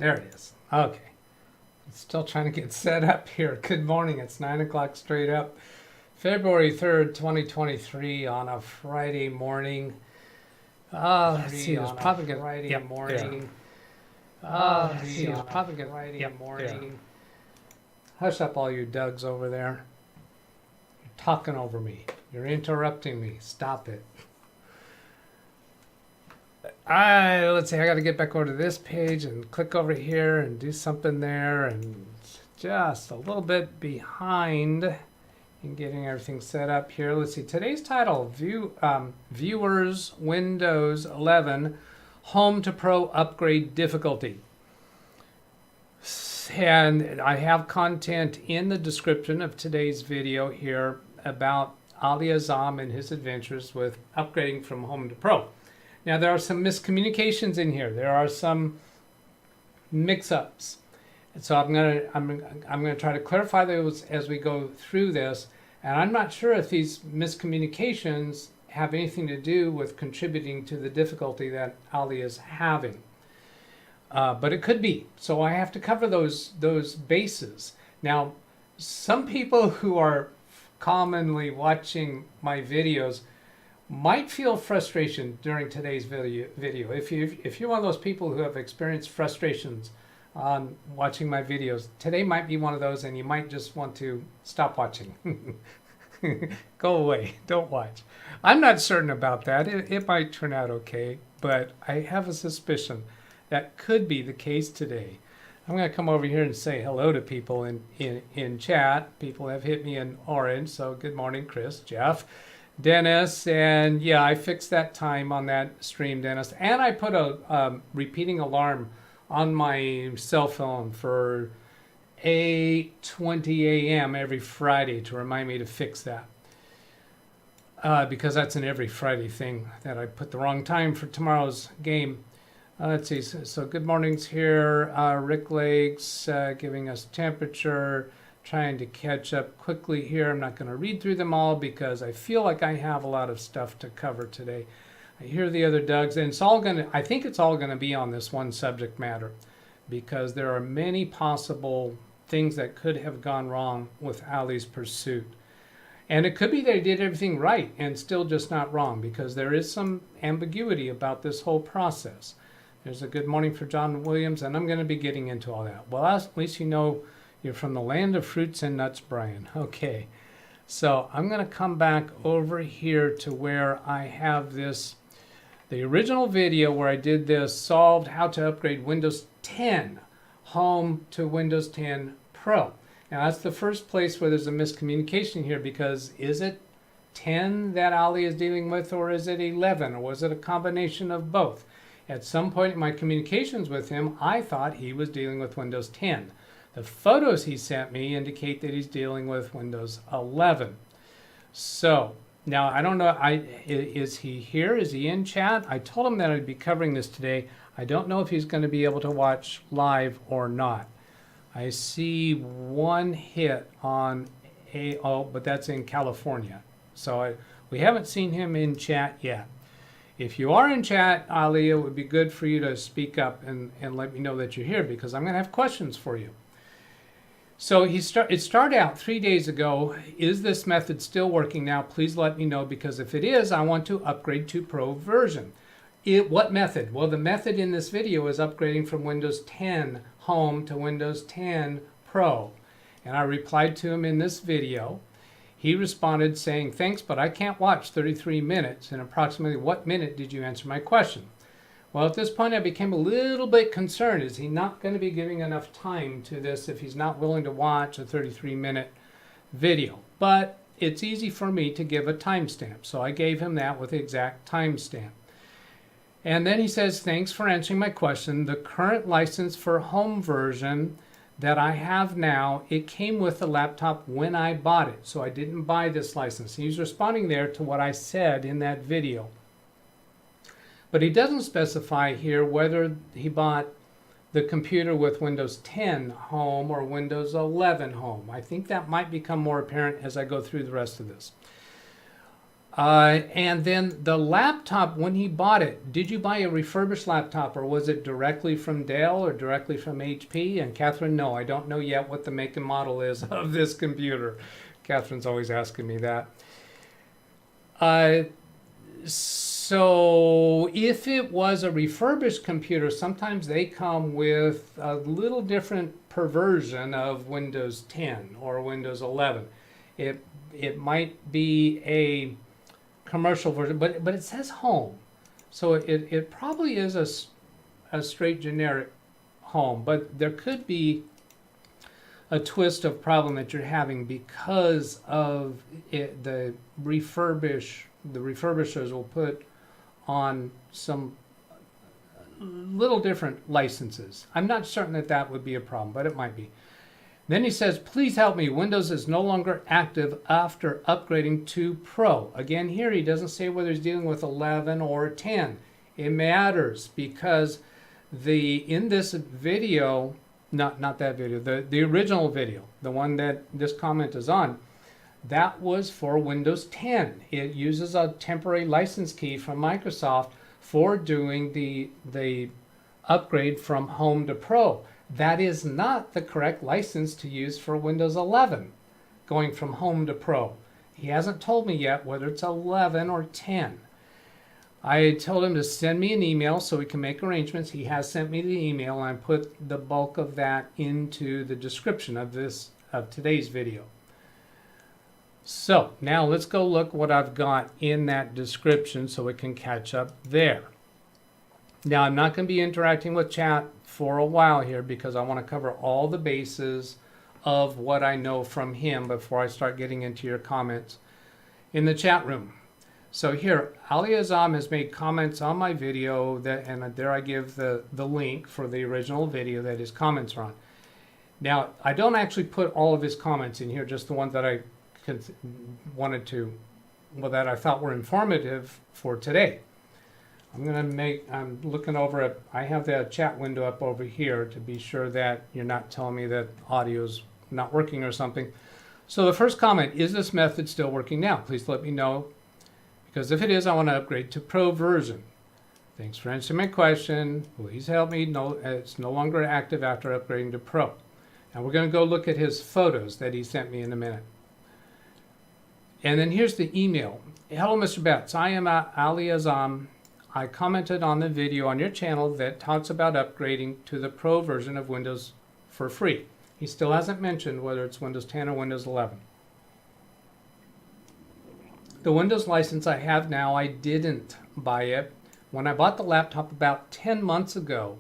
There it is. Okay. Still trying to get set up here. Good morning. It's 9 o'clock straight up. February 3rd, 2023 on a Friday morning. Let's see. There's probably going to Friday morning. Let's see. There's probably going to Friday morning. Hush up, all you Dougs over there. You're talking over me. You're interrupting me. Stop it. Let's see, I got to get back over to this page and click over here and do something there, and just a little bit behind in getting everything set up here. Let's see, today's title, Viewers Windows 11 Home to Pro Upgrade Difficulty. And I have content in the description of today's video here about Ali Azzam and his adventures with upgrading from Home to Pro. Now, there are some miscommunications in here. There are some mix-ups. And so I'm gonna try to clarify those as we go through this. And I'm not sure if these miscommunications have anything to do with contributing to the difficulty that Ali is having. But it could be. So I have to cover those bases. Now, some people who are commonly watching my videos might feel frustration during today's video. If you're one of those people who have experienced frustrations on watching my videos, today might be one of those, and you might just want to stop watching. Go away. Don't watch. I'm not certain about that. It might turn out okay, but I have a suspicion that could be the case today. I'm going to come over here and say hello to people in chat. People have hit me in orange, so good morning, Chris, Jeff, Dennis, and yeah, I fixed that time on that stream, Dennis, and I put a repeating alarm on my cell phone for 8:20 a.m. every Friday to remind me to fix that, because that's an every Friday thing that I put the wrong time for tomorrow's game. Let's see, so good mornings here. Rick Lakes giving us temperature. Trying to catch up quickly here. I'm not going to read through them all because I feel like I have a lot of stuff to cover today. I hear the other Dougs, and it's all going to, I think it's all going to be on this one subject matter, because there are many possible things that could have gone wrong with Ali's pursuit. And it could be they did everything right and still just not wrong, because there is some ambiguity about this whole process. There's a good morning for John Williams, and I'm going to be getting into all that. Well, at least you know you're from the land of fruits and nuts, Brian. Okay, so I'm going to come back over here to where I have this, the original video where I did this, solved how to upgrade Windows 10 Home to Windows 10 Pro. Now, that's the first place where there's a miscommunication here, because is it 10 that Ali is dealing with, or is it 11, or was it a combination of both? At some point in my communications with him, I thought he was dealing with Windows 10. The photos he sent me indicate that he's dealing with Windows 11. So now I don't know, is he here? Is he in chat? I told him that I'd be covering this today. I don't know if he's going to be able to watch live or not. I see one hit on but that's in California. So we haven't seen him in chat yet. If you are in chat, Ali, it would be good for you to speak up and let me know that you're here, because I'm going to have questions for you. So it started out 3 days ago. Is this method still working now? Please let me know, because if it is, I want to upgrade to Pro version. What method? Well, the method in this video is upgrading from Windows 10 Home to Windows 10 Pro. And I replied to him in this video. He responded saying, thanks, but I can't watch 33 minutes. And approximately what minute did you answer my question? Well, at this point, I became a little bit concerned. Is he not going to be giving enough time to this if he's not willing to watch a 33-minute video? But it's easy for me to give a timestamp, so I gave him that with the exact timestamp. And then he says, thanks for answering my question. The current license for home version that I have now, it came with the laptop when I bought it, so I didn't buy this license. He's responding there to what I said in that video. But he doesn't specify here whether he bought the computer with Windows 10 Home or Windows 11 Home. I think that might become more apparent as I go through the rest of this. And then the laptop, when he bought it, did you buy a refurbished laptop, or was it directly from Dell or directly from HP? And Catherine, no, I don't know yet what the make and model is of this computer. Catherine's always asking me that. So if it was a refurbished computer, sometimes they come with a little different perversion of Windows 10 or Windows 11. It might be a commercial version, but it says home, so it probably is a straight generic home, but there could be a twist of problem that you're having because of it. The refurbishers will put on some little different licenses. I'm not certain that would be a problem, but it might be. Then he says, please help me. Windows is no longer active after upgrading to Pro. Again, here he doesn't say whether he's dealing with 11 or 10. It matters because in this video, not that video, the original video, the one that this comment is on, that was for Windows 10. It uses a temporary license key from Microsoft for doing the upgrade from Home to Pro. That is not the correct license to use for Windows 11, going from Home to Pro. He hasn't told me yet whether it's 11 or 10. I told him to send me an email so we can make arrangements. He has sent me the email, and I put the bulk of that into the description of today's video. So now let's go look what I've got in that description so we can catch up there. Now, I'm not going to be interacting with chat for a while here because I want to cover all the bases of what I know from him before I start getting into your comments in the chat room. So here, Ali Azzam has made comments on my video, and there I give the link for the original video that his comments are on. Now, I don't actually put all of his comments in here, just the ones that I that I thought were informative for today. I'm looking over at, I have the chat window up over here to be sure that you're not telling me that audio's not working or something. So the first comment, is this method still working now? Please let me know, because if it is, I want to upgrade to Pro version. Thanks for answering my question. Please help me. No, it's no longer active after upgrading to Pro. Now we're going to go look at his photos that he sent me in a minute. And then here's the email. Hello, Mr. Betts. I am Ali Azzam. I commented on the video on your channel that talks about upgrading to the Pro version of Windows for free. He still hasn't mentioned whether it's Windows 10 or Windows 11. The Windows license I have now, I didn't buy it. When I bought the laptop about 10 months ago,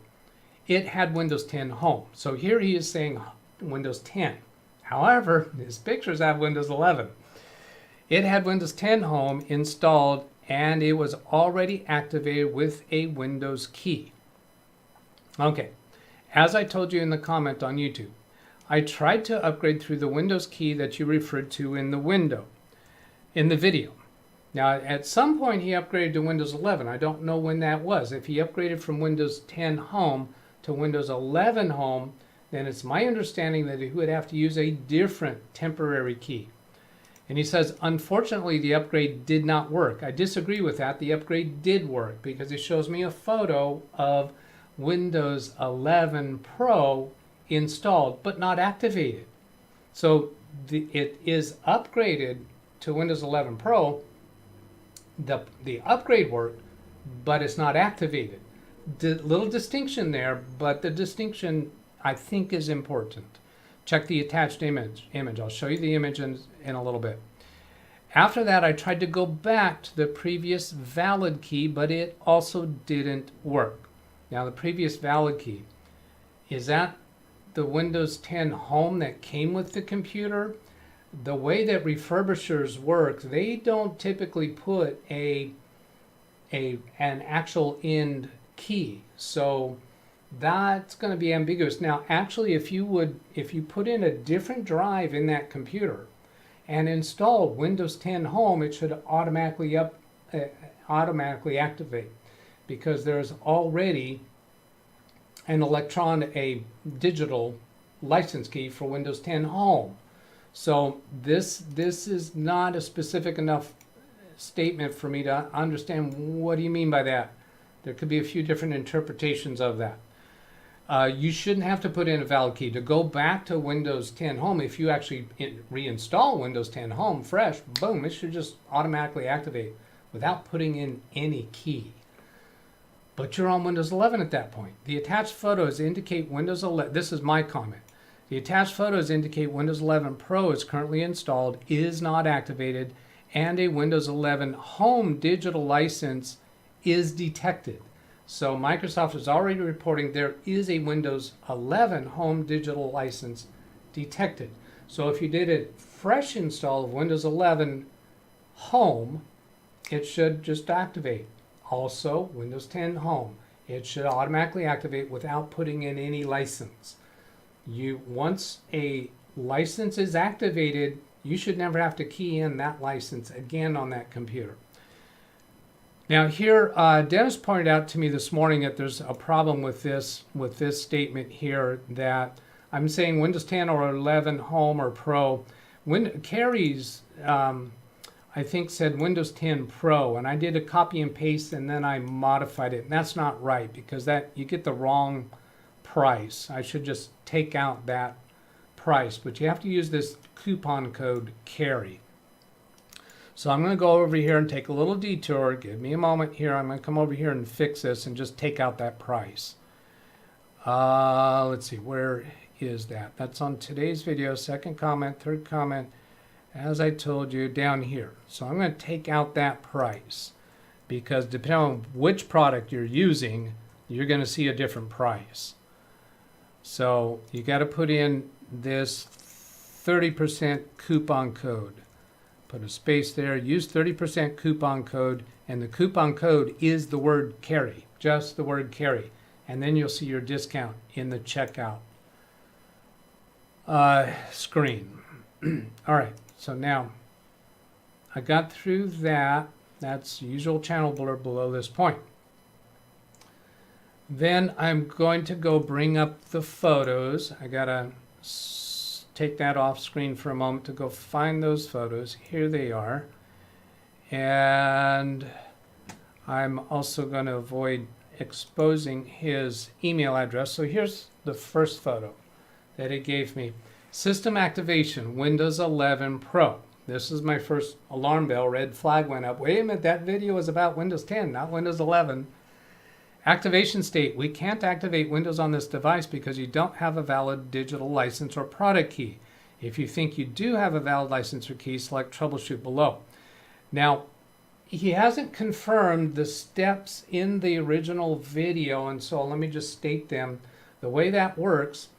it had Windows 10 Home. So here he is saying Windows 10. However, his pictures have Windows 11. It had Windows 10 Home installed, and it was already activated with a Windows key. Okay, as I told you in the comment on YouTube, I tried to upgrade through the Windows key that you referred to in the video. Now, at some point he upgraded to Windows 11. I don't know when that was. If he upgraded from Windows 10 Home to Windows 11 Home, then it's my understanding that he would have to use a different temporary key. And he says, unfortunately, the upgrade did not work. I disagree with that. The upgrade did work because it shows me a photo of Windows 11 Pro installed but not activated. So it is upgraded to Windows 11 Pro. The upgrade worked, but it's not activated. The little distinction there, but the distinction I think is important. Check the attached image. I'll show you the image in a little bit. After that, I tried to go back to the previous valid key, but it also didn't work. Now, the previous valid key, is that the Windows 10 Home that came with the computer? The way that refurbishers work, they don't typically put an actual end key. So that's going to be ambiguous. Now, actually, if you put in a different drive in that computer and install Windows 10 Home, it should automatically activate, because there's already a digital license key for Windows 10 Home. So this is not a specific enough statement for me to understand what do you mean by that. There could be a few different interpretations of that. You shouldn't have to put in a valid key. To go back to Windows 10 Home, if you actually reinstall Windows 10 Home fresh, boom, it should just automatically activate without putting in any key. But you're on Windows 11 at that point. The attached photos indicate Windows 11. This is my comment. The attached photos indicate Windows 11 Pro is currently installed, is not activated, and a Windows 11 Home digital license is detected. So Microsoft is already reporting there is a Windows 11 Home digital license detected. So if you did a fresh install of Windows 11 Home, it should just activate. Also, Windows 10 Home, it should automatically activate without putting in any license. Once a license is activated, you should never have to key in that license again on that computer. Now here, Dennis pointed out to me this morning that there's a problem with this statement here, that I'm saying Windows 10 or 11 Home or Pro. Carrie's, I think, said Windows 10 Pro, and I did a copy and paste and then I modified it, and that's not right because you get the wrong price. I should just take out that price, but you have to use this coupon code Carrie. So I'm going to go over here and take a little detour. Give me a moment here. I'm going to come over here and fix this and just take out that price. Let's see, where is that? That's on today's video, second comment, third comment, as I told you, down here. So I'm going to take out that price because depending on which product you're using, you're going to see a different price. So you got to put in this 30% coupon code. Put a space there, use 30% coupon code, and the coupon code is the word Carrie, just the word Carrie. And then you'll see your discount in the checkout screen. All right, so now I got through that. That's usual channel blur below this point. Then I'm going to go bring up the photos. I gotta take that off screen for a moment to go find those photos. Here they are. And I'm also going to avoid exposing his email address. So here's the first photo that it gave me. System activation, Windows 11 Pro. This is my first alarm bell. Red flag went up. Wait a minute, that video was about Windows 10, not Windows 11. Activation state, we can't activate Windows on this device because you don't have a valid digital license or product key. If you think you do have a valid license or key, select troubleshoot below. Now, he hasn't confirmed the steps in the original video, and so let me just state them. The way that works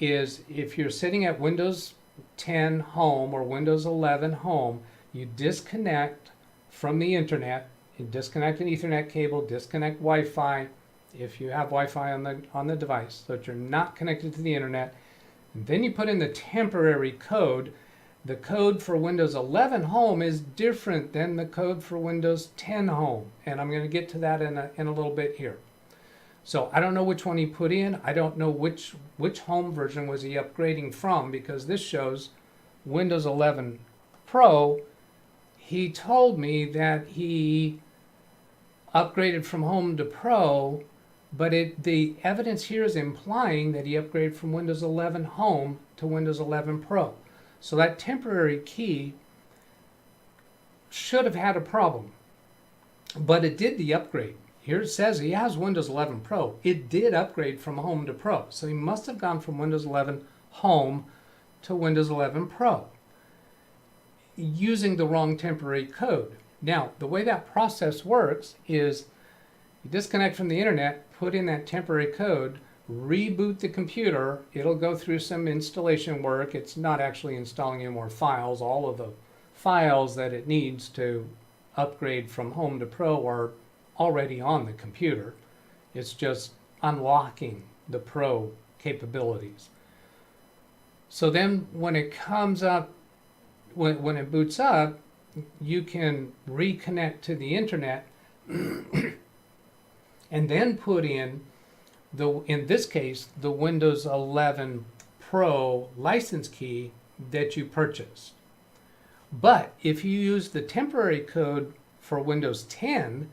is if you're sitting at Windows 10 Home or Windows 11 Home, you disconnect from the internet. You disconnect an Ethernet cable, disconnect Wi-Fi if you have Wi-Fi on the device so that you're not connected to the internet. And then you put in the temporary code. The code for Windows 11 Home is different than the code for Windows 10 Home. And I'm going to get to that in a little bit here. So I don't know which one he put in. I don't know which home version was he upgrading from, because this shows Windows 11 Pro. He told me that he upgraded from Home to Pro, but the evidence here is implying that he upgraded from Windows 11 Home to Windows 11 Pro. So that temporary key should have had a problem, but it did the upgrade. Here it says he has Windows 11 Pro. It did upgrade from Home to Pro. So he must have gone from Windows 11 Home to Windows 11 Pro using the wrong temporary code. Now, the way that process works is you disconnect from the internet, put in that temporary code, reboot the computer. It'll go through some installation work. It's not actually installing any more files. All of the files that it needs to upgrade from Home to Pro are already on the computer. It's just unlocking the Pro capabilities. So then when it comes up, when it boots up, you can reconnect to the internet and then put in this case, the Windows 11 Pro license key that you purchased. But if you use the temporary code for Windows 10,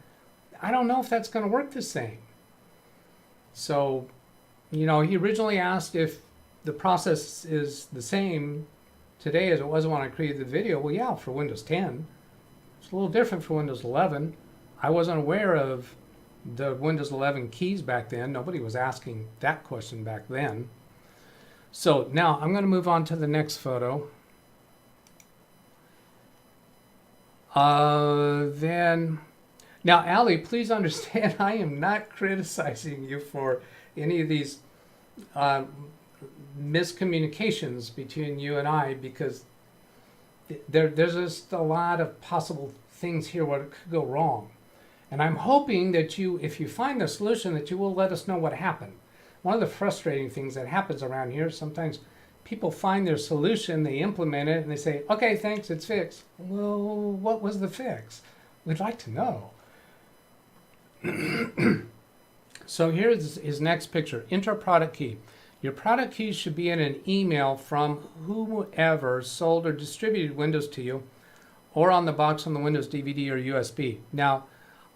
I don't know if that's going to work the same. So, you know, he originally asked if the process is the same today as it was when I created the video. Well, yeah, for Windows 10. It's a little different for Windows 11. I wasn't aware of the Windows 11 keys back then. Nobody was asking that question back then. So now I'm going to move on to the next photo. Now, Ali, please understand, I am not criticizing you for any of these miscommunications between you and I, because there's just a lot of possible things here where it could go wrong. And I'm hoping that you, if you find the solution, that you will let us know what happened. One of the frustrating things that happens around here, sometimes people find their solution, they implement it, and they say, okay, thanks, it's fixed. Well, what was the fix? We'd like to know. So here's his next picture. Enter product key. Your product key should be in an email from whoever sold or distributed Windows to you, or on the box on the Windows DVD or USB. Now,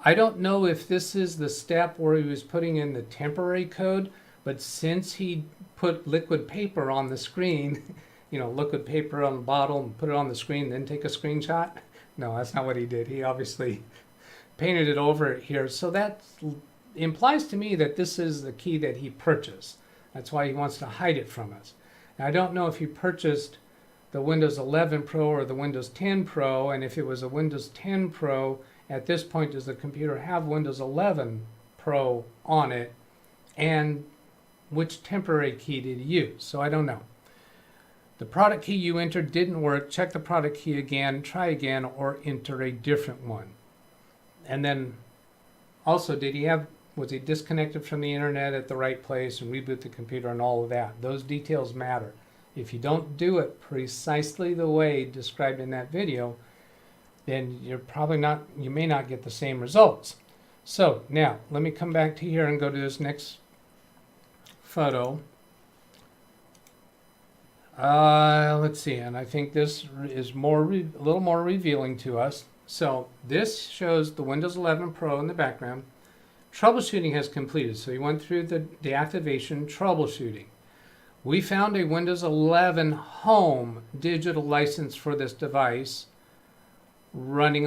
I don't know if this is the step where he was putting in the temporary code, but since he put liquid paper on the screen, you know, liquid paper on the bottle and put it on the screen, then take a screenshot. No, that's not what he did. He obviously painted it over here. So that implies to me that this is the key that he purchased. That's why he wants to hide it from us. Now, I don't know if he purchased the Windows 11 Pro or the Windows 10 Pro, and if it was a Windows 10 Pro, at this point, does the computer have Windows 11 Pro on it, and which temporary key did he use? So I don't know. The product key you entered didn't work. Check the product key again, try again, or enter a different one. And then also, was he disconnected from the internet at the right place and reboot the computer and all of that? Those details matter. If you don't do it precisely the way described in that video, then you may not get the same results. So now, let me come back to here and go to this next photo. Let's see, and I think this is a little more revealing to us. So this shows the Windows 11 Pro in the background. Troubleshooting has completed. So he went through the deactivation troubleshooting. We found a Windows 11 Home digital license for this device running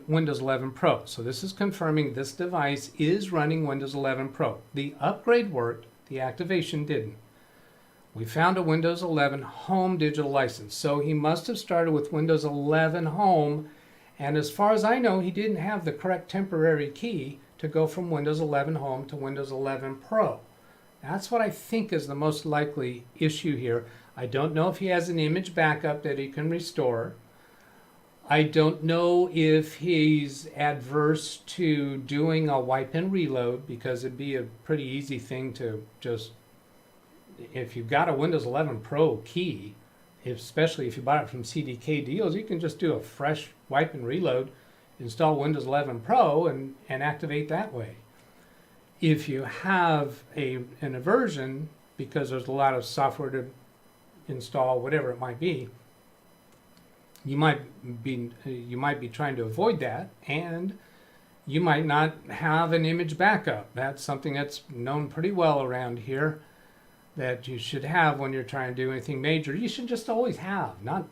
Windows 11 Pro. So this is confirming this device is running Windows 11 Pro. The upgrade worked, the activation didn't. We found a Windows 11 Home digital license. So he must have started with Windows 11 Home, and as far as I know, he didn't have the correct temporary key to go from Windows 11 Home to Windows 11 Pro. That's what I think is the most likely issue here. I don't know if he has an image backup that he can restore. I don't know if he's adverse to doing a wipe and reload, because it'd be a pretty easy thing to just, if you've got a Windows 11 Pro key, especially if you bought it from CDK Deals, you can just do a fresh wipe and reload, install Windows 11 Pro, and activate that way. If you have an aversion, because there's a lot of software to install, whatever it might be, you might be trying to avoid that, and you might not have an image backup. That's something that's known pretty well around here, that you should have when you're trying to do anything major. You should just always have, not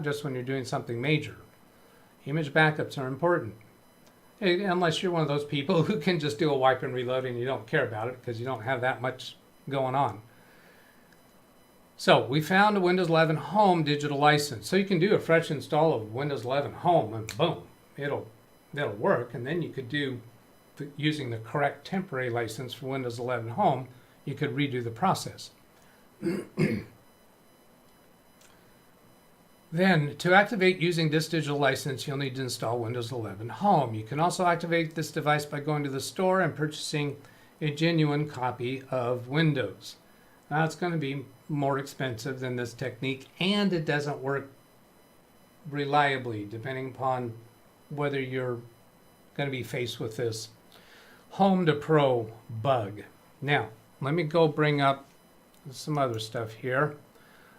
just when you're doing something major. Image backups are important, unless you're one of those people who can just do a wipe and reload and you don't care about it because you don't have that much going on. So we found a Windows 11 Home digital license. So you can do a fresh install of Windows 11 Home and boom, that'll work. And then you could do, using the correct temporary license for Windows 11 Home, you could redo the process. Then, to activate using this digital license, you'll need to install Windows 11 Home. You can also activate this device by going to the store and purchasing a genuine copy of Windows. Now, it's going to be more expensive than this technique, and it doesn't work reliably, depending upon whether you're going to be faced with this Home to Pro bug. Now, let me go bring up some other stuff here.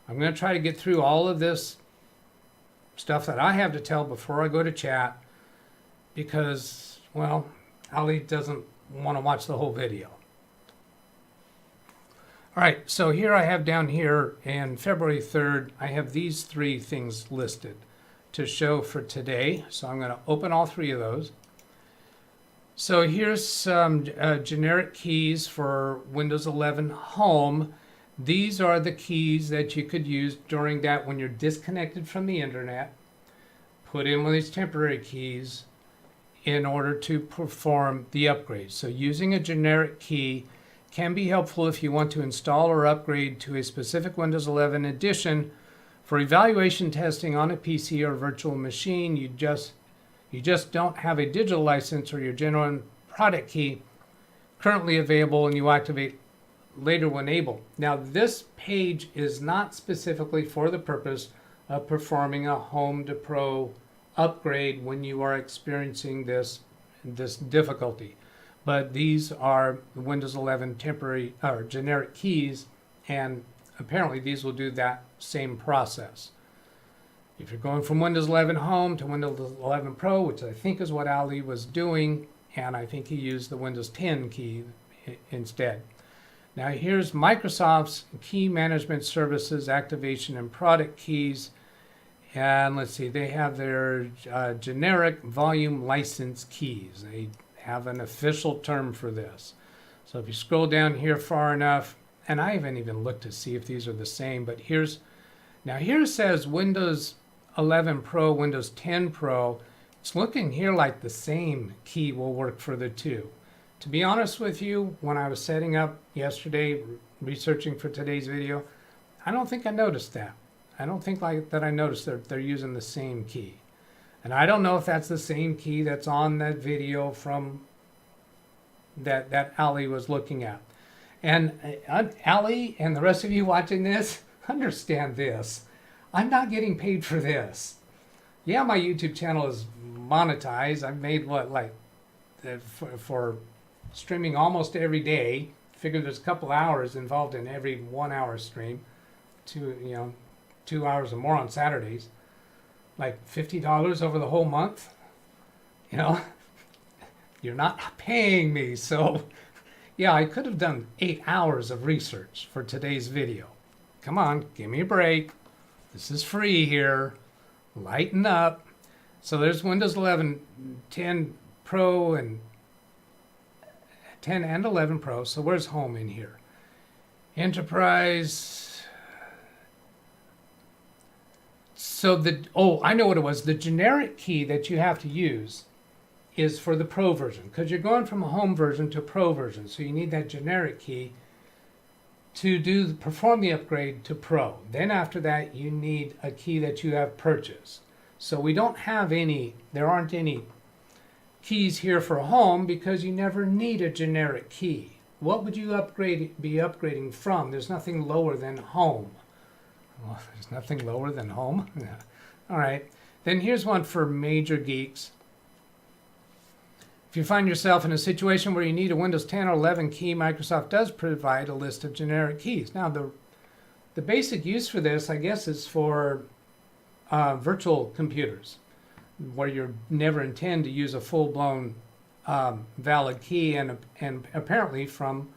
I'm going to try to get through all of this stuff that I have to tell before I go to chat, because, well, Ali doesn't want to watch the whole video. All right, so here I have down here, and February 3rd, I have these 3 things listed to show for today. So I'm going to open all 3 of those. So here's some generic keys for Windows 11 Home. These are the keys that you could use during that when you're disconnected from the internet. Put in one of these temporary keys in order to perform the upgrade. So using a generic key can be helpful if you want to install or upgrade to a specific Windows 11 edition for evaluation testing on a PC or virtual machine. You just don't have a digital license or your genuine product key currently available, and you activate later when able. Now, this page is not specifically for the purpose of performing a home to pro upgrade when you are experiencing this difficulty. But these are Windows 11 temporary or generic keys, and apparently these will do that same process. If you're going from Windows 11 Home to Windows 11 Pro, which I think is what Ali was doing, and I think he used the Windows 10 key instead. Now here's Microsoft's key management services, activation and product keys. And let's see, they have their generic volume license keys. They have an official term for this. So if you scroll down here far enough, and I haven't even looked to see if these are the same, but here it says Windows 11 Pro, Windows 10 Pro. It's looking here like the same key will work for the 2. To be honest with you, when I was setting up yesterday, researching for today's video, I don't think I noticed that. I don't think that I noticed that they're using the same key. And I don't know if that's the same key that's on that video from that Ali was looking at. And Ali and the rest of you watching this, understand this. I'm not getting paid for this. Yeah, my YouTube channel is monetized. I've made for streaming almost every day. Figure there's a couple hours involved in every 1 hour stream. 2 hours or more on Saturdays. Like $50 over the whole month. You're not paying me. So yeah, I could have done 8 hours of research for today's video. Come on, give me a break. This is free here. Lighten up. So there's Windows 11 10 Pro and 10 and 11 Pro. So where's Home in here? Enterprise. So I know what it was. The generic key that you have to use is for the Pro version, because you're going from a Home version to a Pro version. So you need that generic key to perform the upgrade to Pro. Then after that, you need a key that you have purchased. So we don't have there aren't any keys here for Home because you never need a generic key. What would you be upgrading from? There's nothing lower than Home. Well, there's nothing lower than Home? Yeah. All right. Then here's one for major geeks. If you find yourself in a situation where you need a Windows 10 or 11 key, Microsoft does provide a list of generic keys. Now, the basic use for this, I guess, is for virtual computers, where you never intend to use a full-blown valid key. And apparently from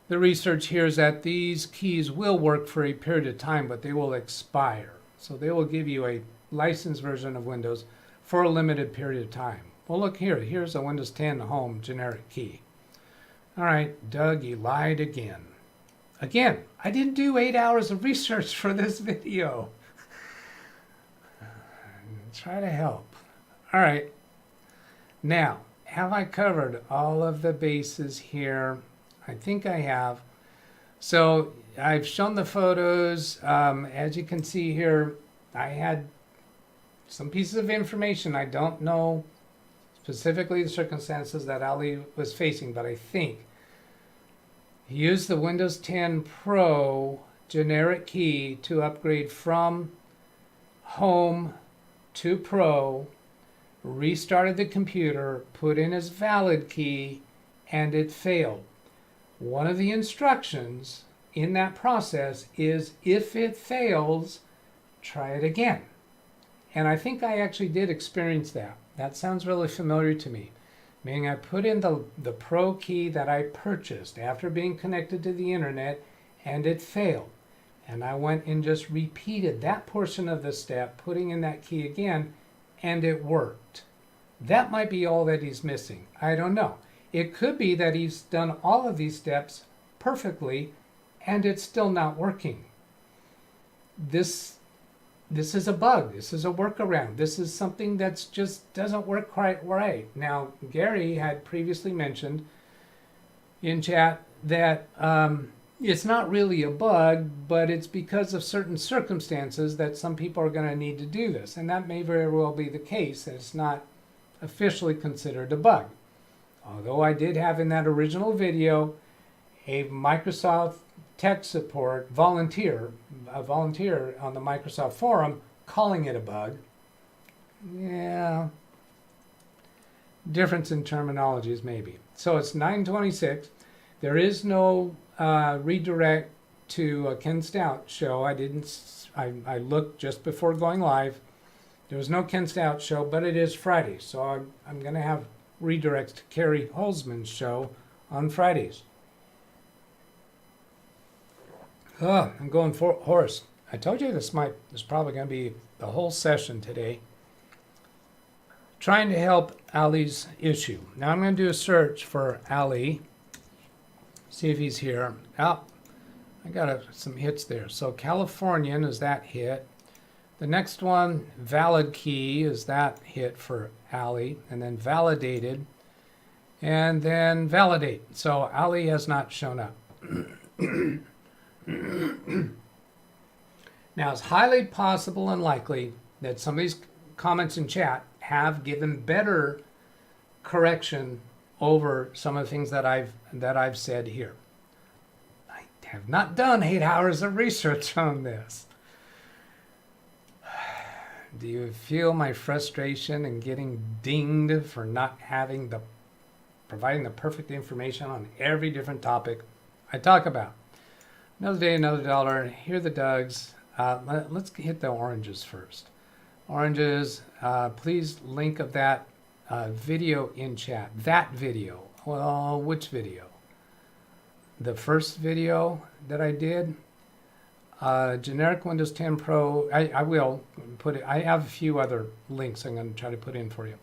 the research here is that these keys will work for a period of time, but they will expire. So they will give you a licensed version of Windows for a limited period of time. Well, look here. Here's a Windows 10 Home generic key. All right, Doug, you lied again. Again, I didn't do 8 hours of research for this video. Try to help. All right. Now, have I covered all of the bases here? I think I have. So I've shown the photos. As you can see here, I had some pieces of information. I don't know specifically the circumstances that Ali was facing, but I think he used the Windows 10 Pro generic key to upgrade from Home to Pro, restarted the computer, put in his valid key, and it failed. One of the instructions in that process is if it fails, try it again. And I think I actually did experience that. That sounds really familiar to me. Meaning I put in the pro key that I purchased after being connected to the internet and it failed. And I went and just repeated that portion of the step, putting in that key again, and it worked. That might be all that he's missing. I don't know. It could be that he's done all of these steps perfectly and it's still not working. This is a bug. This is a workaround. This is something that just doesn't work quite right. Now, Gary had previously mentioned in chat that it's not really a bug, but it's because of certain circumstances that some people are going to need to do this. And that may very well be the case. It's not officially considered a bug. Although I did have in that original video a Microsoft tech support volunteer on the Microsoft forum calling it a bug. Yeah, difference in terminologies maybe. So it's 9:26. There is no redirect to a Ken Stout show. I looked just before going live. There was no Ken Stout show, but it is Friday, so I'm going to have redirects to Carrie Holzman's show on Fridays. I'm going for hoarse. I told you this is probably going to be the whole session today. Trying to help Ali's issue. Now I'm going to do a search for Ali. See if he's here. Oh, I got some hits there. So Californian is that hit. The next one, valid key, is that hit for Ali. And then validated. And then validate. So Ali has not shown up. Now, it's highly possible and likely that some of these comments in chat have given better correction over some of the things that I've said here. I have not done 8 hours of research on this. Do you feel my frustration in getting dinged for not providing the perfect information on every different topic I talk about? Another day, another dollar. Here are the Dougs. Let's hit the oranges first. Oranges, please link of that video in chat. That video. Well, which video? The first video that I did? Generic Windows 10 Pro. I will put it. I have a few other links I'm going to try to put in for you.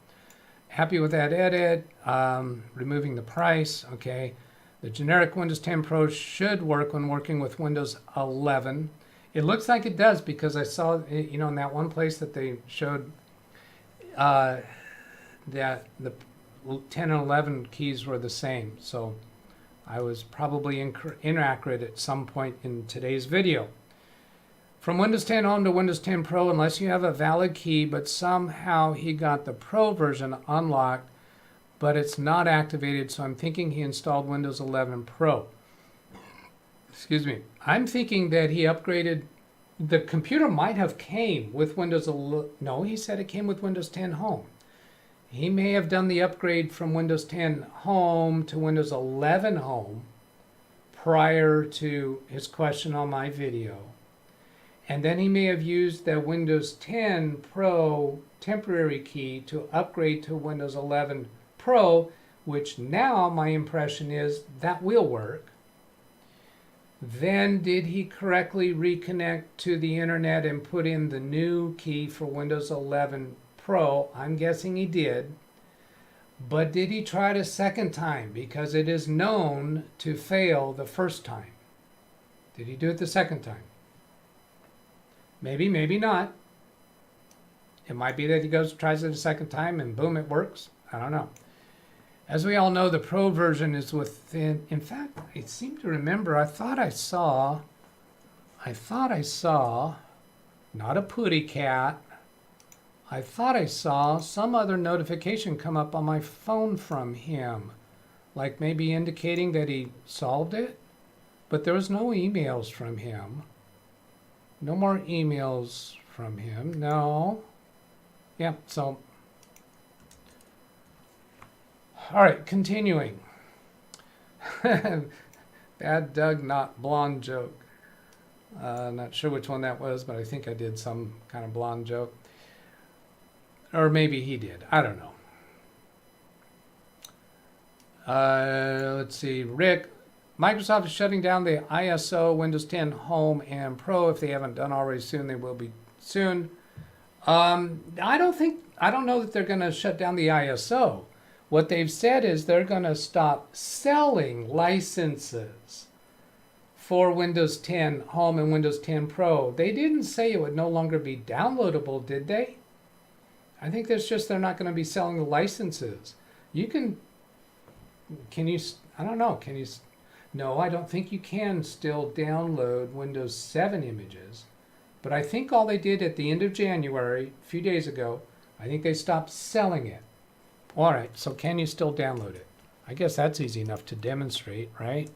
Happy with that edit. Removing the price. Okay. The generic Windows 10 Pro should work when working with Windows 11. It looks like it does because I saw, in that one place that they showed that the 10 and 11 keys were the same. So I was probably inaccurate at some point in today's video. From Windows 10 Home to Windows 10 Pro, unless you have a valid key, but somehow he got the Pro version unlocked, but it's not activated, so I'm thinking he installed Windows 11 Pro. Excuse me. I'm thinking that he upgraded. The computer might have came with Windows 11. No, he said it came with Windows 10 Home. He may have done the upgrade from Windows 10 Home to Windows 11 Home prior to his question on my video. And then he may have used the Windows 10 Pro temporary key to upgrade to Windows 11 Pro, which now my impression is that will work. Then did he correctly reconnect to the internet and put in the new key for Windows 11 Pro? I'm guessing he did. But did he try it a second time? Because it is known to fail the first time. Did he do it the second time? Maybe, maybe not. It might be that he tries it a second time and boom, it works. I don't know. As we all know, the Pro version is within, in fact, I seem to remember, I thought I saw, not a putty cat, I thought I saw some other notification come up on my phone from him, like maybe indicating that he solved it, but there was no emails from him. No more emails from him, no. Yeah, so. All right, continuing. Bad Doug, not blonde joke. Not sure which one that was, but I think I did some kind of blonde joke. Or maybe he did. I don't know. Let's see. Rick, Microsoft is shutting down the ISO Windows 10 Home and Pro. If they haven't done already soon, they will be soon. I don't know that they're going to shut down the ISO. What they've said is they're going to stop selling licenses for Windows 10 Home and Windows 10 Pro. They didn't say it would no longer be downloadable, did they? I think that's just they're not going to be selling the licenses. You can you, I don't know, can you, no, I don't think you can still download Windows 7 images. But I think all they did at the end of January, a few days ago, I think they stopped selling it. All right, so can you still download it? I guess that's easy enough to demonstrate, right?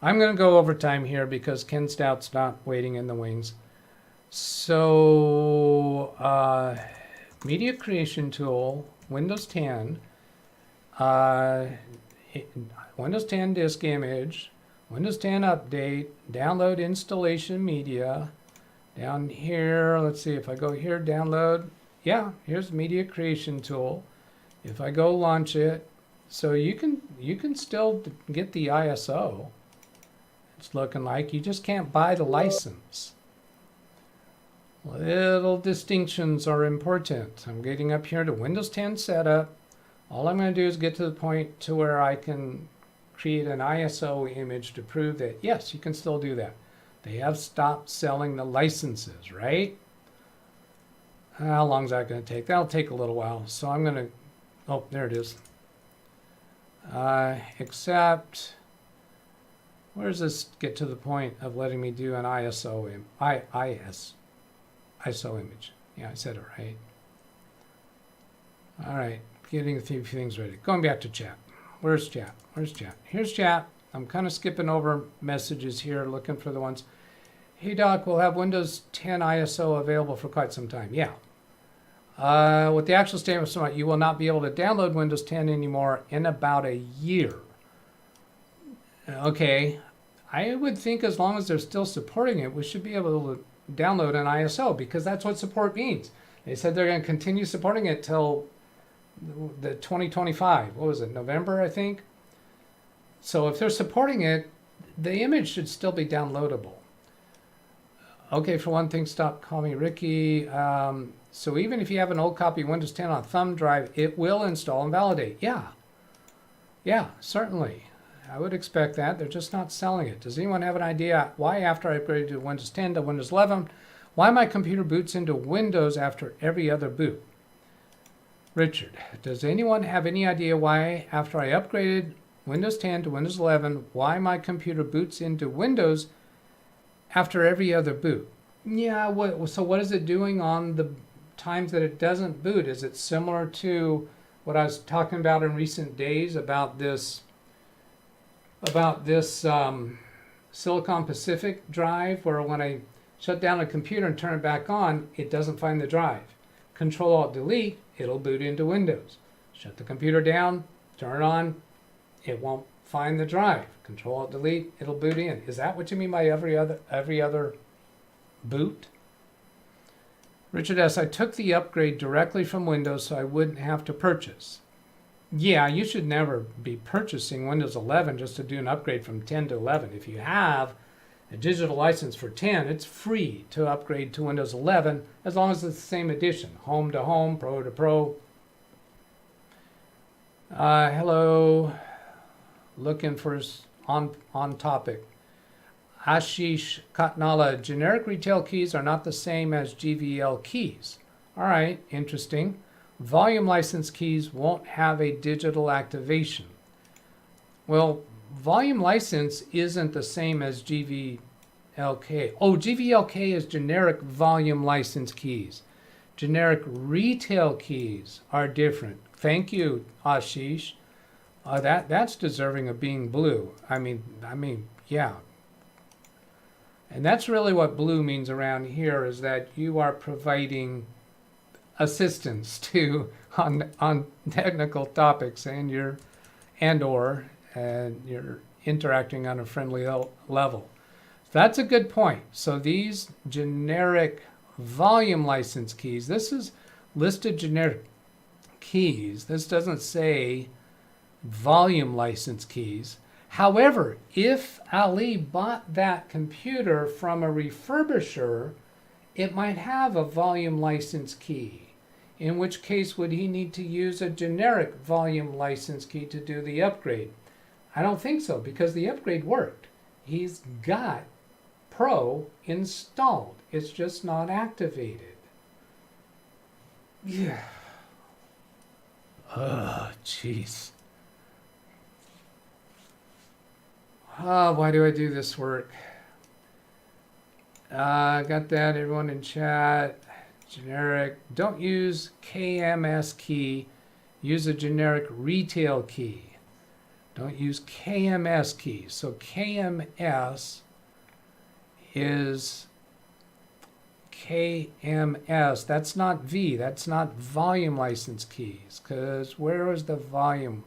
I'm going to go over time here because Ken Stout's not waiting in the wings. So, Media Creation Tool, Windows 10, Windows 10 Disk Image, Windows 10 Update, Download Installation Media. Down here, let's see, if I go here, download, yeah, here's Media Creation Tool. If I go launch it, so you can still get the ISO. It's looking like you just can't buy the license. Little distinctions are important. I'm getting up here to Windows 10 setup. All I'm going to do is get to the point to where I can create an ISO image to prove that yes, you can still do that. They have stopped selling the licenses, right? How long is that going to take? That'll take a little while. So I'm going to, oh, there it is. Except, where does this get to the point of letting me do an ISO image? Yeah, I said it right. All right, getting a few things ready. Going back to chat. Where's chat? Where's chat? Here's chat. I'm kind of skipping over messages here, looking for the ones. Hey Doc, we'll have Windows 10 ISO available for quite some time. Yeah. With the actual statement, you will not be able to download Windows 10 anymore in about a year. Okay. I would think as long as they're still supporting it, we should be able to download an ISO because that's what support means. They said they're going to continue supporting it till the 2025. What was it? November, I think. So if they're supporting it, the image should still be downloadable. Okay, for one thing, stop calling me Ricky. So even if you have an old copy of Windows 10 on a thumb drive, it will install and validate. Yeah. Yeah, certainly. I would expect that. They're just not selling it. Does anyone have an idea why after I upgraded to Windows 10 to Windows 11, why my computer boots into Windows after every other boot? Richard, does anyone have any idea why after I upgraded Windows 10 to Windows 11, why my computer boots into Windows after every other boot? Yeah, so what is it doing on the times that it doesn't boot? Is it similar to what I was talking about in recent days about this Silicon Pacific drive, where when I shut down a computer and turn it back on, it doesn't find the drive. Control-Alt-Delete, it'll boot into Windows. Shut the computer down, turn it on, it won't find the drive. Control-Alt-Delete, it'll boot in. Is that what you mean by every other boot? Richard S., I took the upgrade directly from Windows so I wouldn't have to purchase. Yeah, you should never be purchasing Windows 11 just to do an upgrade from 10 to 11. If you have a digital license for 10, it's free to upgrade to Windows 11 as long as it's the same edition, home to home, pro to pro. Hello, looking for on topic. Ashish Katnala, generic retail keys are not the same as GVL keys. All right, interesting. Volume license keys won't have a digital activation. Well, volume license isn't the same as GVLK. Oh, GVLK is generic volume license keys. Generic retail keys are different. Thank you, Ashish. That's deserving of being blue. I mean, yeah. And that's really what blue means around here, is that you are providing assistance to on technical topics, and you're interacting on a friendly level. That's a good point. So these generic volume license keys, this is listed generic keys. This doesn't say volume license keys. However, if Ali bought that computer from a refurbisher, it might have a volume license key. In which case, would he need to use a generic volume license key to do the upgrade? I don't think so, because the upgrade worked. He's got Pro installed. It's just not activated. Yeah. Oh, jeez. Oh, why do I do this work? Got that, everyone in chat. Generic. Don't use KMS key. Use a generic retail key. Don't use KMS key. So KMS is KMS. That's not V. That's not volume license keys. Because where is the volume?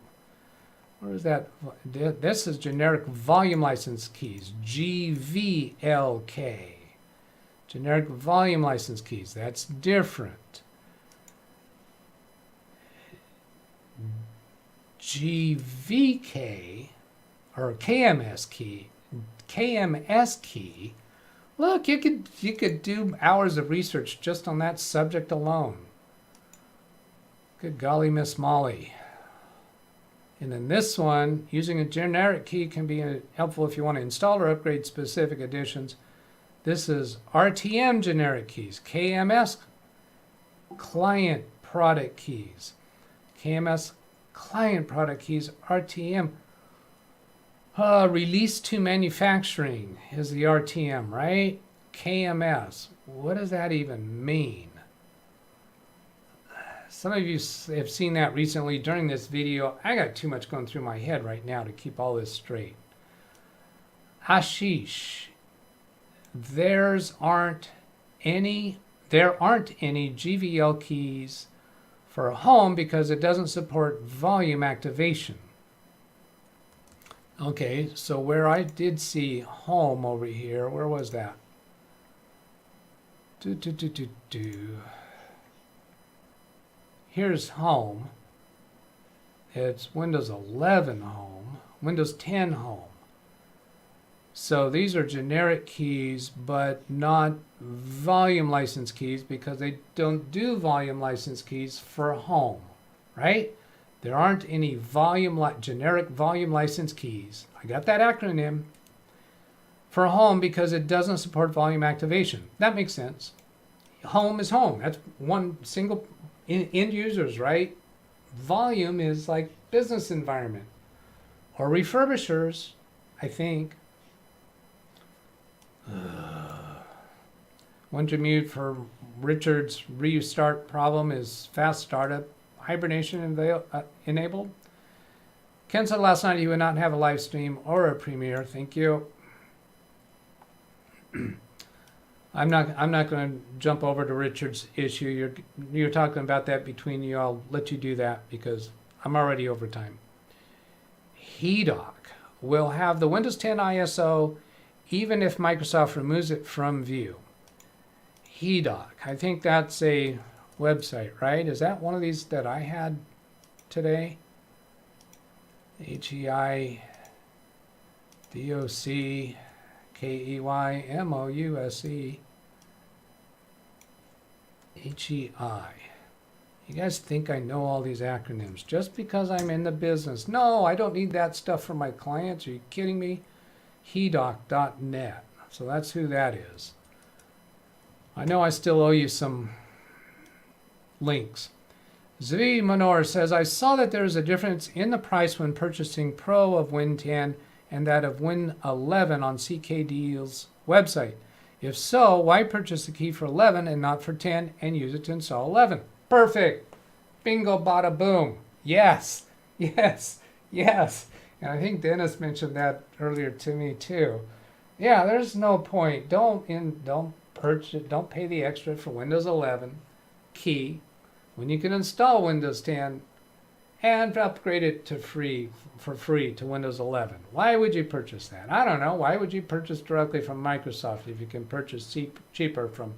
Where is that? This is generic volume license keys. GVLK. Generic volume license keys. That's different. GVK or KMS key. KMS key. Look, you could do hours of research just on that subject alone. Good golly, Miss Molly. And then this one, using a generic key can be helpful if you want to install or upgrade specific editions. This is RTM generic keys, KMS client product keys, KMS client product keys, RTM. Release to manufacturing is the RTM, right? KMS. What does that even mean? Some of you have seen that recently during this video. I got too much going through my head right now to keep all this straight. Ashish. There aren't any GVL keys for home because it doesn't support volume activation. Okay, so where I did see home over here, where was that? Here's home. It's Windows 11 home, Windows 10 home. So these are generic keys, but not volume license keys because they don't do volume license keys for home, right? There aren't any generic volume license keys. I got that acronym for home because it doesn't support volume activation. That makes sense. Home is home. That's one single end users, right? Volume is like business environment or refurbishers, I think. One to mute for Richard's restart problem is fast startup. Hibernation enabled. Ken said last night he would not have a live stream or a premiere. Thank you. I'm not going to jump over to Richard's issue. You're talking about that between you. I'll let you do that because I'm already over time. HEDOC will have the Windows 10 ISO even if Microsoft removes it from view. HEDOC. I think that's a website, right? Is that one of these that I had today? HEIDOCKEYMOUSE. HEI. You guys think I know all these acronyms just because I'm in the business. No, I don't need that stuff for my clients. Are you kidding me? HEDOC.net. So that's who that is. I know I still owe you some links. Zvi Manor says, I saw that there is a difference in the price when purchasing Pro of Win 10 and that of Win 11 on CKDeal's website. If so, why purchase the key for 11 and not for 10 and use it to install 11? Perfect. Bingo, bada, boom. Yes, yes, yes. And I think Dennis mentioned that earlier to me too. Yeah, there's no point. Don't purchase, don't pay the extra for Windows 11 key when you can install Windows 10 and upgrade it for free to Windows 11. Why would you purchase that? I don't know. Why would you purchase directly from Microsoft if you can purchase cheaper from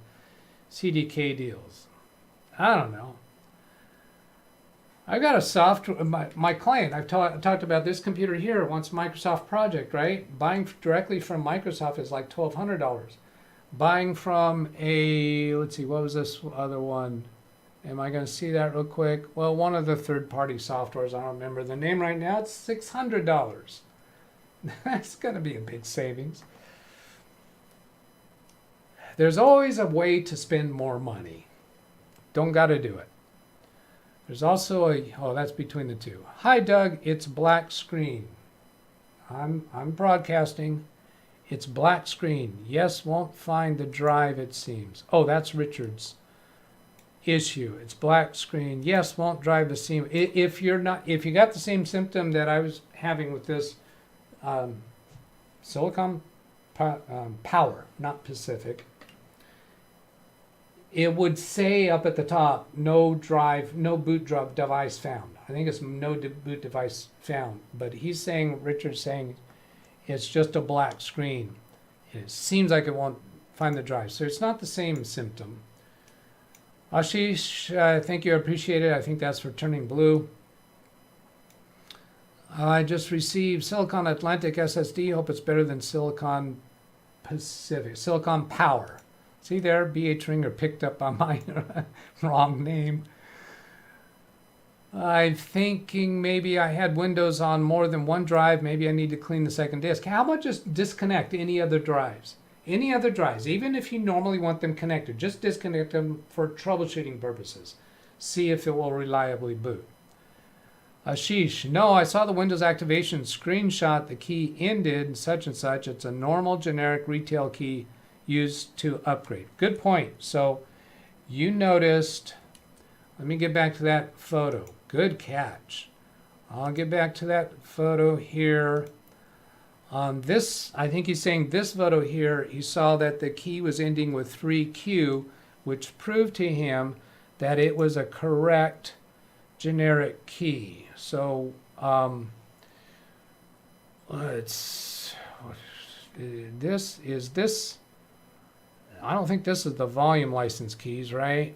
CDK deals? I don't know. I've got a software, my client, I've talked about this computer here, wants Microsoft Project, right? Buying directly from Microsoft is like $1,200. Buying from a, let's see, what was this other one? Am I going to see that real quick? Well, one of the third-party softwares, I don't remember the name right now, it's $600. That's going to be a big savings. There's always a way to spend more money. Don't got to do it. There's also a, oh, that's between the two. Hi, Doug, it's black screen. I'm broadcasting. It's black screen. Yes, won't find the drive, it seems. Oh, that's Richard's issue. It's black screen. Yes, won't drive the seam. If you got the same symptom that I was having with this Silicon Power, not Pacific, it would say up at the top, no boot device found. I think it's no boot device found. But Richard's saying, it's just a black screen. It seems like it won't find the drive. So it's not the same symptom. Ashish, thank you, I appreciate it. I think that's for turning blue. I just received Silicon Atlantic SSD. Hope it's better than Silicon Pacific. Silicon Power. See there, B.H. Ringer picked up on my wrong name. I'm thinking maybe I had Windows on more than one drive. Maybe I need to clean the second disk. How about just disconnect any other drives? Any other drives, even if you normally want them connected, just disconnect them for troubleshooting purposes. See if it will reliably boot. Ashish, no, I saw the Windows activation screenshot. The key ended such and such. It's a normal generic retail key used to upgrade. Good point. So you noticed, let me get back to that photo. Good catch. I'll get back to that photo here. On this, I think he's saying this photo here, he saw that the key was ending with 3Q, which proved to him that it was a correct generic key. So this, I don't think this is the volume license keys, right?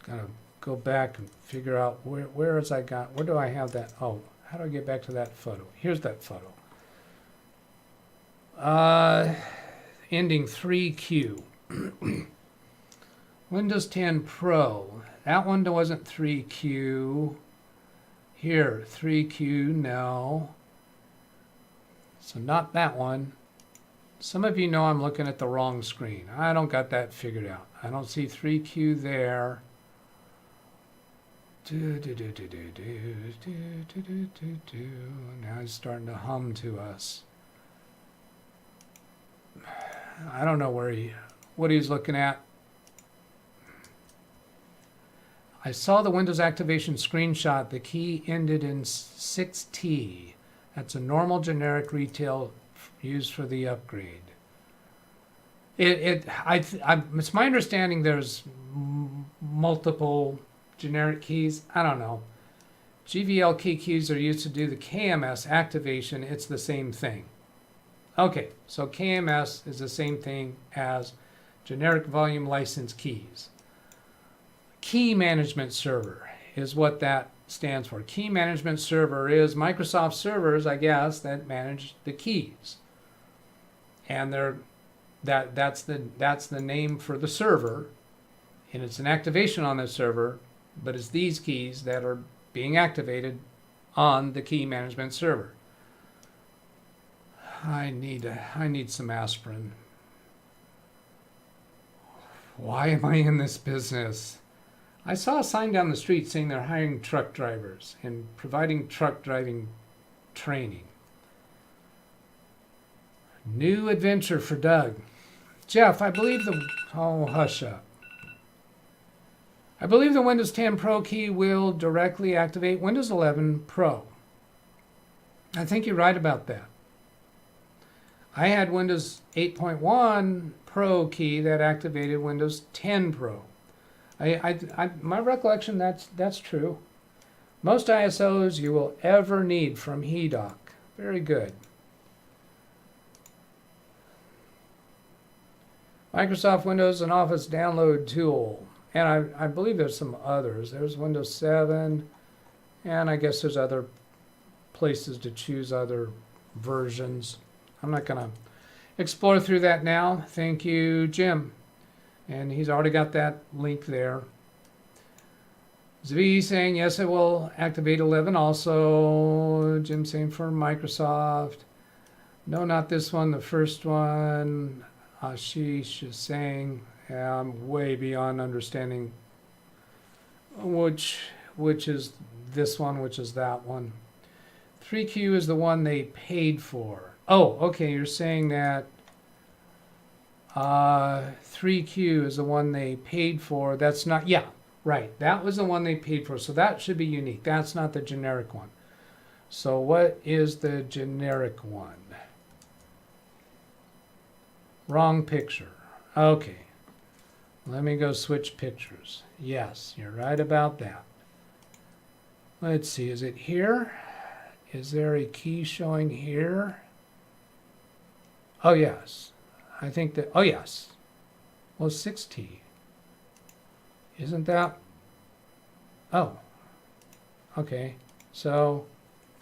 Gotta go back and figure out where do I have that? Oh, how do I get back to that photo? Here's that photo. Ending 3Q. Windows 10 Pro. That one wasn't 3Q. Here, 3Q, no. So not that one. Some of you know I'm looking at the wrong screen. I don't got that figured out. I don't see 3Q there. Now it's starting to hum to us. I don't know what he's looking at. I saw the Windows activation screenshot. The key ended in 6T. That's a normal generic retail used for the upgrade. It's my understanding there's multiple generic keys. I don't know. GVL key keys are used to do the KMS activation. It's the same thing. Okay, so KMS is the same thing as generic volume license keys. Key management server is what that stands for. Key management server is Microsoft servers, I guess, that manage the keys. And that's the name for the server, and it's an activation on the server, but it's these keys that are being activated on the key management server. I need some aspirin. Why am I in this business? I saw a sign down the street saying they're hiring truck drivers and providing truck driving training. New adventure for Doug. Jeff, I believe hush up. I believe the Windows 10 Pro key will directly activate Windows 11 Pro. I think you're right about that. I had Windows 8.1 Pro key that activated Windows 10 Pro. My recollection, that's true. Most ISOs you will ever need from HEDOC. Very good. Microsoft Windows and Office download tool. And I believe there's some others. There's Windows 7, and I guess there's other places to choose other versions. I'm not going to explore through that now. Thank you, Jim. And he's already got that link there. Zvi saying, yes, it will activate 11 also. Jim saying for Microsoft. No, not this one, the first one. Ashish is saying, yeah, I'm way beyond understanding which is this one, which is that one. 3Q is the one they paid for. Oh, okay, you're saying that 3Q is the one they paid for. That's not, yeah, right. That was the one they paid for, so that should be unique. That's not the generic one. So what is the generic one? Wrong picture. Okay. Let me go switch pictures. Yes, you're right about that. Let's see, is it here? Is there a key showing here? Oh, yes. I think that, oh, yes. Well, 6T. Isn't that? Oh. Okay. So,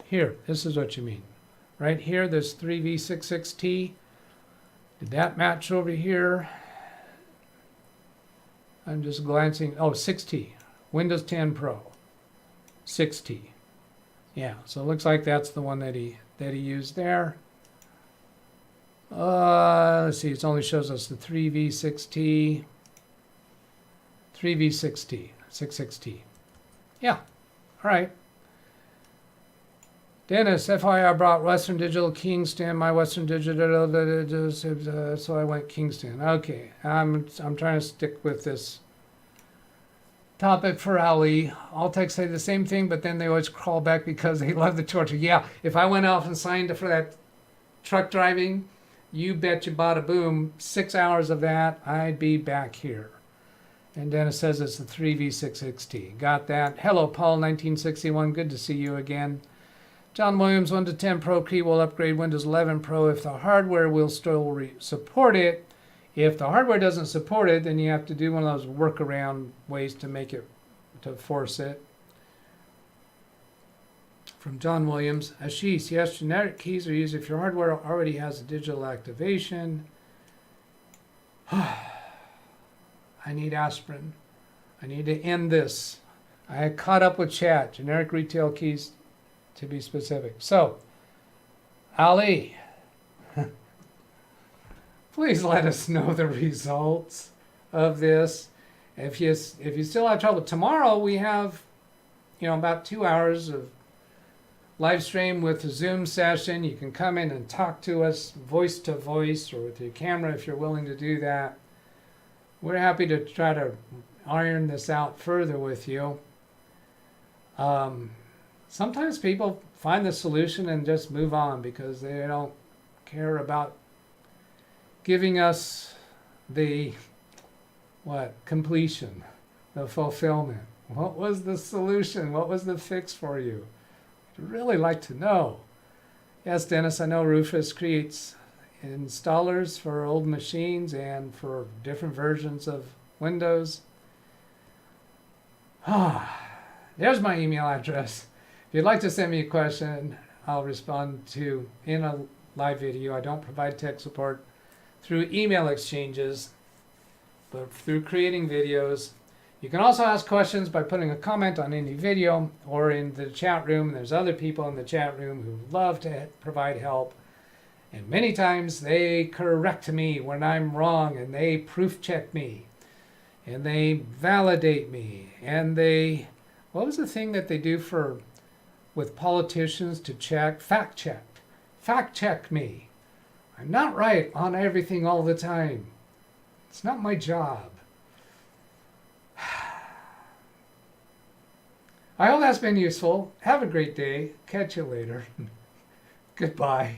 here, this is what you mean. Right here, this 3V66T. Did that match over here? I'm just glancing. Oh, 6T. Windows 10 Pro. 6T. Yeah, so it looks like that's the one that he used there. Let's see, it only shows us the 3V6T. 3V6T. 66T. Yeah, all right. Dennis, FYI, I brought Western Digital Kingston, my Western Digital, so I went Kingston. Okay, I'm trying to stick with this topic for Ali. All techs say the same thing, but then they always crawl back because they love the torture. Yeah, if I went off and signed up for that truck driving, you bet you bada boom, 6 hours of that, I'd be back here. And Dennis says it's the 3V66T. Got that. Hello, Paul, 1961. Good to see you again. John Williams, 1 to 10 Pro key will upgrade Windows 11 Pro if the hardware will still support it. If the hardware doesn't support it, then you have to do one of those workaround ways to make it, to force it. From John Williams, Ashish, yes, generic keys are used if your hardware already has a digital activation. I need aspirin. I need to end this. I had caught up with chat. Generic retail keys, to be specific. So, Ali, please let us know the results of this. If you still have trouble, tomorrow we have, about 2 hours of live stream with a Zoom session. You can come in and talk to us voice to voice or with your camera if you're willing to do that. We're happy to try to iron this out further with you. Sometimes people find the solution and just move on because they don't care about giving us the completion, the fulfillment. What was the solution? What was the fix for you? I'd really like to know. Yes, Dennis, I know Rufus creates installers for old machines and for different versions of Windows. There's my email address. If you'd like to send me a question, I'll respond to in a live video. I don't provide tech support through email exchanges, but through creating videos. You can also ask questions by putting a comment on any video or in the chat room. There's other people in the chat room who love to provide help. And many times they correct me when I'm wrong, and they proof check me, and they validate me, and they, what was the thing that they do with politicians to check? Fact check. Fact check me. I'm not right on everything all the time. It's not my job. I hope that's been useful. Have a great day. Catch you later. Goodbye.